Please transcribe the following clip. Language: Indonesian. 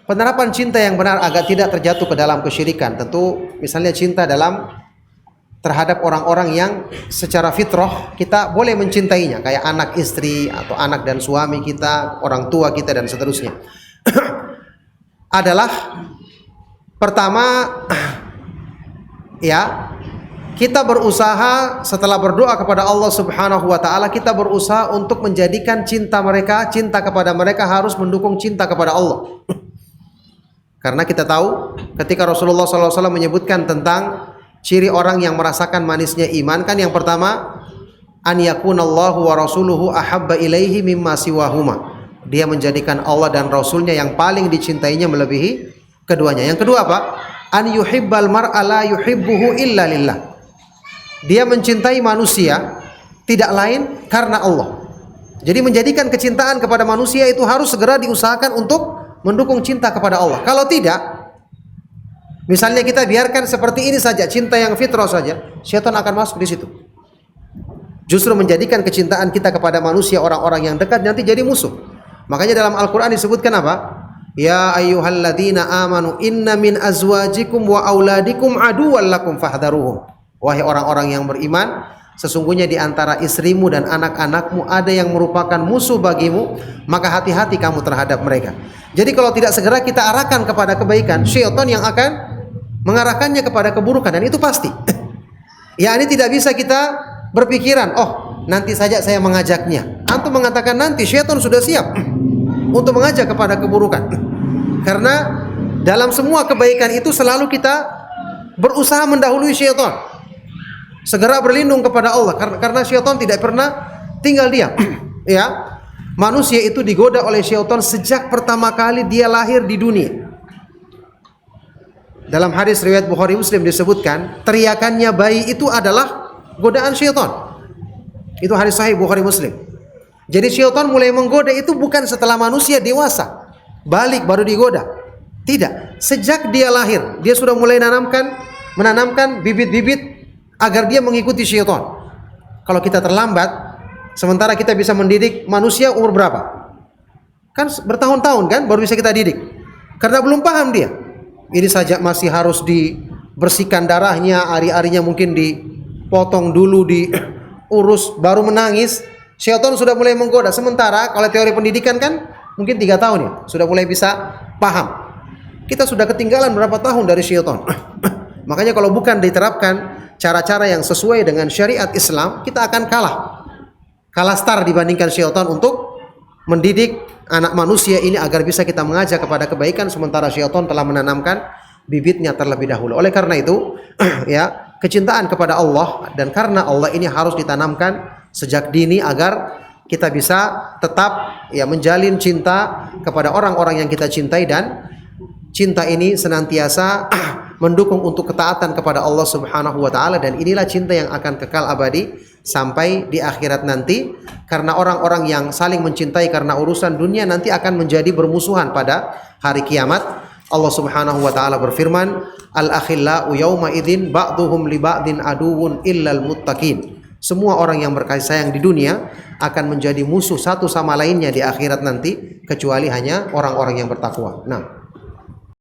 penerapan cinta yang benar agar tidak terjatuh ke dalam kesyirikan. Tentu misalnya cinta terhadap orang-orang yang secara fitrah kita boleh mencintainya, kayak anak istri atau anak dan suami kita, orang tua kita dan seterusnya. Adalah pertama ya, kita berusaha setelah berdoa kepada Allah Subhanahu wa taala, kita berusaha untuk menjadikan cinta kepada mereka harus mendukung cinta kepada Allah. Karena kita tahu ketika Rasulullah SAW menyebutkan tentang ciri orang yang merasakan manisnya iman, kan yang pertama, an yakunallahu wa rasuluhu ahabba ilaihi mimma siwahuma. Dia menjadikan Allah dan Rasulnya yang paling dicintainya melebihi keduanya. Yang kedua apa? An yuhibbal mar'a la yuhibbuhu illa lillah. Dia mencintai manusia tidak lain karena Allah. Jadi menjadikan kecintaan kepada manusia itu harus segera diusahakan untuk mendukung cinta kepada Allah. Kalau tidak, misalnya kita biarkan seperti ini saja, cinta yang fitrah saja, syaitan akan masuk di situ. Justru menjadikan kecintaan kita kepada manusia, orang-orang yang dekat, nanti jadi musuh. Makanya dalam Al-Quran disebutkan apa? Ya ayyuhalladzina amanu inna min azwajikum wa auladikum aduwwan lakum fahdharuhum. Wahai orang-orang yang beriman, sesungguhnya di antara istrimu dan anak-anakmu ada yang merupakan musuh bagimu, maka hati-hati kamu terhadap mereka. Jadi kalau tidak segera kita arahkan kepada kebaikan, syaitan yang akan mengarahkannya kepada keburukan, dan itu pasti. Ya, ini tidak bisa kita berpikiran, oh nanti saja saya mengajaknya. Antum mengatakan nanti, syaitan sudah siap untuk mengajak kepada keburukan. Karena dalam semua kebaikan itu selalu kita berusaha mendahului syaitan. Segera berlindung kepada Allah, karena syaitan tidak pernah tinggal diam. Ya, manusia itu digoda oleh syaitan sejak pertama kali dia lahir di dunia. Dalam hadis riwayat Bukhari Muslim disebutkan, teriakannya bayi itu adalah godaan syaitan. Itu hadis sahih Bukhari Muslim. Jadi syaitan mulai menggoda itu bukan setelah manusia dewasa, balik baru digoda. Tidak, sejak dia lahir dia sudah mulai menanamkan bibit-bibit agar dia mengikuti syaitan. Kalau kita terlambat, sementara kita bisa mendidik manusia umur berapa? Kan bertahun-tahun kan baru bisa kita didik. Karena belum paham dia. Ini saja masih harus dibersihkan darahnya, ari-arinya mungkin dipotong dulu, diurus, baru menangis. Syaitan sudah mulai menggoda. Sementara kalau teori pendidikan kan mungkin 3 tahun ya, sudah mulai bisa paham. Kita sudah ketinggalan berapa tahun dari syaitan. Makanya kalau bukan diterapkan cara-cara yang sesuai dengan syariat Islam, kita akan kalah start dibandingkan syaitan untuk mendidik anak manusia ini agar bisa kita mengajak kepada kebaikan, sementara syaitan telah menanamkan bibitnya terlebih dahulu. Oleh karena itu, ya, kecintaan kepada Allah dan karena Allah ini harus ditanamkan sejak dini agar kita bisa tetap ya menjalin cinta kepada orang-orang yang kita cintai, dan cinta ini senantiasa mendukung untuk ketaatan kepada Allah Subhanahu wa taala, dan inilah cinta yang akan kekal abadi sampai di akhirat nanti. Karena orang-orang yang saling mencintai karena urusan dunia nanti akan menjadi bermusuhan pada hari kiamat. Allah Subhanahu wa taala berfirman, al-akhillau yauma idzin ba'dhuhum li ba'din aduwwun illal muttaqin. Semua orang yang berkasih sayang di dunia akan menjadi musuh satu sama lainnya di akhirat nanti, kecuali hanya orang-orang yang bertakwa. Nah,